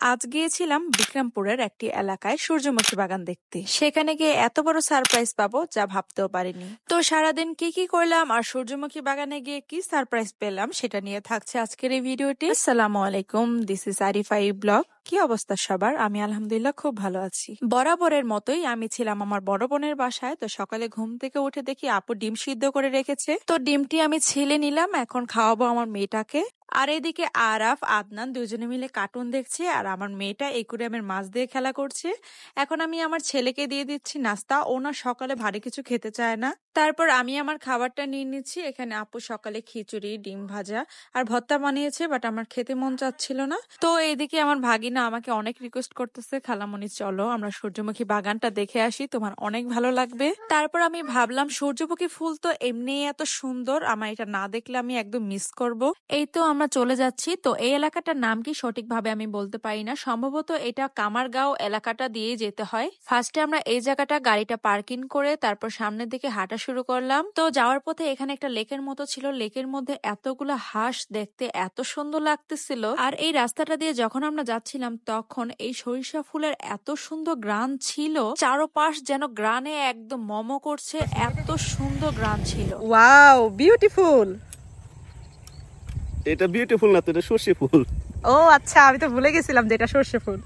আজ গিয়েছিলাম বিক্রমপুরের একটি এলাকায় সূর্যমুখী বাগান দেখতে। সেখানে গিয়ে এত বড় সারপ্রাইজ পাবো যা ভাবতেও পারিনি। তো সারাদিন কি করলাম আর সূর্যমুখী বাগানে গিয়ে কি সারপ্রাইজ পেলাম সেটা নিয়ে থাকছে আজকের এই ভিডিওটি। আসসালামু আলাইকুম, দিস ইজ আরিফাই ব্লগ। কি অবস্থা সবার? আমি আলহামদুলিল্লাহ খুব ভালো আছি। বরাবরের মতোই আমি ছিলাম আমার বড় বোনের বাসায়। তো সকালে ঘুম থেকে উঠে দেখি আপু ডিম সিদ্ধ করে রেখেছে। তো ডিমটি আমি ছিলে নিলাম, এখন খাওয়াবো আমার মেয়েটাকে। আর এদিকে আরাফ আদনান দুজনে মিলে কার্টুন দেখছে আর আমার মেয়েটা একুরিয়ামের মাছ দিয়ে খেলা করছে। এখন আমি আমার ছেলেকে দিয়ে দিচ্ছি নাস্তা, ও না সকালে ভারী কিছু খেতে চায় না। তারপর আমি আমার খাবারটা নিয়ে নিচ্ছি। এখানে আপু সকালে খিচুড়ি, ডিম ভাজা আর ভর্তা বানিয়েছে, বাট আমার খেতে মন চাচ্ছিল না। তো এইদিকে আমার ভাগিনা আমাকে অনেক রিকোয়েস্ট করতেছে, খালামণি চলো আমরা সূর্যমুখী বাগানটা দেখে আসি, তোমার অনেক ভালো লাগবে। তারপর আমি ভাবলাম সূর্যমুখী ফুল তো এমনি এত সুন্দর, আমার এটা না দেখলে আমি একদম মিস করব। এই তো আমরা চলে যাচ্ছি। তো এই এলাকাটার নাম কি সঠিকভাবে আমি বলতে পারি না, সম্ভবত এটা কামারগাঁও এলাকাটা দিয়ে যেতে হয়। ফার্স্টে আমরা এই জায়গাটা গাড়িটা পার্কিং করে তারপর সামনের দিকে হাঁটা শুরু করলাম। তো যাওয়ার পথে এখানে একটা লেকের মতো ছিল, লেকের মধ্যে এতগুলো হাঁস দেখতে এত সুন্দর লাগতেছিল। আর এই রাস্তাটা দিয়ে যখন আমরা যাচ্ছিলাম তখন এই সরিষা ফুলের এত সুন্দর গ্রান ছিল, চারপাশ যেন গ্রানে একদম মমো করছে, এত সুন্দর গ্রান ছিল। Wow, beautiful. এটা বিউটিফুল না তো, এটা সর্ষে ফুল। ও আচ্ছা, আমি তো ভুলে গেছিলাম যে এটা সর্ষে ফুল।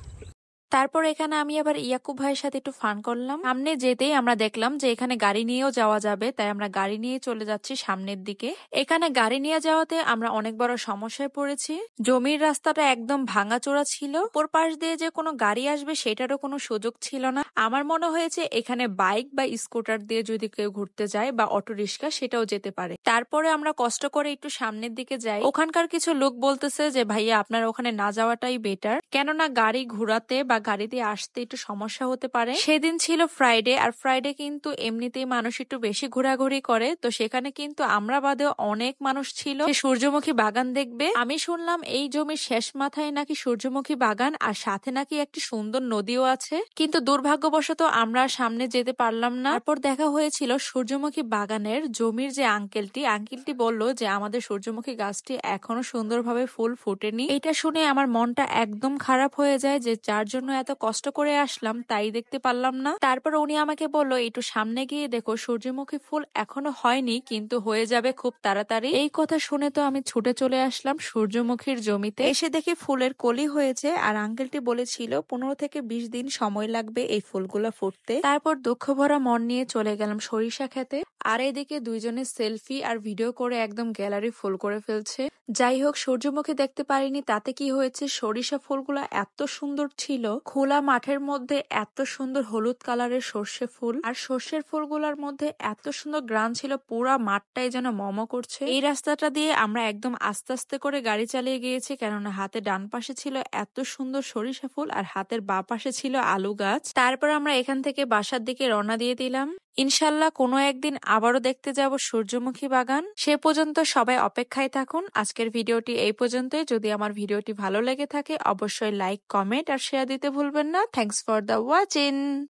তারপর এখানে আমি আবার ইয়াকুব ভাইয়ের সাথে একটু ফান করলাম। সামনে যেতেই আমরা দেখলাম যে এখানে গাড়ি নিয়েও যাওয়া যাবে, তাই আমরা গাড়ি নিয়ে চলে যাচ্ছি সামনের দিকে। এখানে গাড়ি নিয়ে যাওয়াতে আমরা অনেক বড় সমস্যায় পড়েছি। জমির রাস্তাটা একদম ভাঙাচোরা ছিল, ওপর পাশ দিয়ে যে কোনো গাড়ি আসবে সেটারও কোনো সুযোগ ছিল না। আমার মনে হয়েছে এখানে বাইক বা স্কুটার দিয়ে যদি কেউ ঘুরতে যায় বা অটো রিক্সা সেটাও যেতে পারে। তারপরে আমরা কষ্ট করে একটু সামনের দিকে যাই। ওখানকার কিছু লোক বলতেছে যে ভাইয়া আপনার ওখানে না যাওয়াটাই বেটার, কেননা গাড়ি ঘোরাতে বা গাড়ি দিয়ে আসতে একটু সমস্যা হতে পারে। সেদিন ছিল ফ্রাইডে, আর ফ্রাইডে কিন্তু এমনিতেই মানুষ একটু বেশি ঘোরাঘুরি করে। তো সেখানে কিন্তু আমরা বাদেও অনেক মানুষ ছিল সূর্যমুখী বাগান দেখবে। আমি শুনলাম এই জমির শেষ মাথায় নাকি সূর্যমুখী বাগান আর সাথে নাকি একটি সুন্দর নদীও আছে, কিন্তু দুর্ভাগ্যবশত আমরা সামনে যেতে পারলাম না। তারপর দেখা হয়েছিল সূর্যমুখী বাগানের জমির যে আঙ্কেলটি বলল যে আমাদের সূর্যমুখী গাছটি এখনো সুন্দরভাবে ফুল ফুটেনি। এটা শুনে আমার মনটা একদম খারাপ হয়ে যায় যে যার জন্য এত কষ্ট করে আসলাম তাই দেখতে পারলাম না। তারপর উনি আমাকে বললো একটু সামনে গিয়ে দেখো সূর্যমুখী ফুল এখনো হয়নি, কিন্তু হয়ে যাবে খুব তাড়াতাড়ি। এই কথা শুনে তো আমি ছুটে চলে আসলাম সূর্যমুখীর জমিতে। এসে দেখি ফুলের কলি হয়েছে, আর আঙ্কেলটি বলেছিল 15 থেকে 20 দিন সময় লাগবে এই ফুলগুলো ফুটতে। তারপর দুঃখ ভরা মন নিয়ে চলে গেলাম সরিষা খেতে। আর এদিকে দুইজনে সেলফি আর ভিডিও করে একদম গ্যালারি ফুল করে ফেলছে। যাই হোক, সূর্যমুখী দেখতে পারিনি, তাতে কি হয়েছে, সরিষা ফুলগুলা এত সুন্দর ছিল। খোলা মাঠের মধ্যে এত সুন্দর হলুদ কালারের সর্ষে ফুল, আর সর্ষের ফুলগুলোর মধ্যে এত সুন্দর গ্রান ছিল, পুরা মাঠটাই যেন মমো করছে। এই রাস্তাটা দিয়ে আমরা একদম আস্তে আস্তে করে গাড়ি চালিয়ে গিয়েছি, কেননা হাতে ডান পাশে ছিল এত সুন্দর সরিষা ফুল আর হাতের বাঁ পাশে ছিল আলু গাছ। তারপর আমরা এখান থেকে বাসার দিকে রওনা দিয়ে দিলাম। ইনশাল্লাহ কোনো একদিন আবারও দেখতে যাব সূর্যমুখী বাগান। সে পর্যন্ত সবাই অপেক্ষায় থাকুন। আজকের ভিডিওটি এই পর্যন্তই। যদি আমার ভিডিওটি ভালো লেগে থাকে অবশ্যই লাইক, কমেন্ট আর শেয়ার দিতে ভুলবেন না। Thanks for the watching.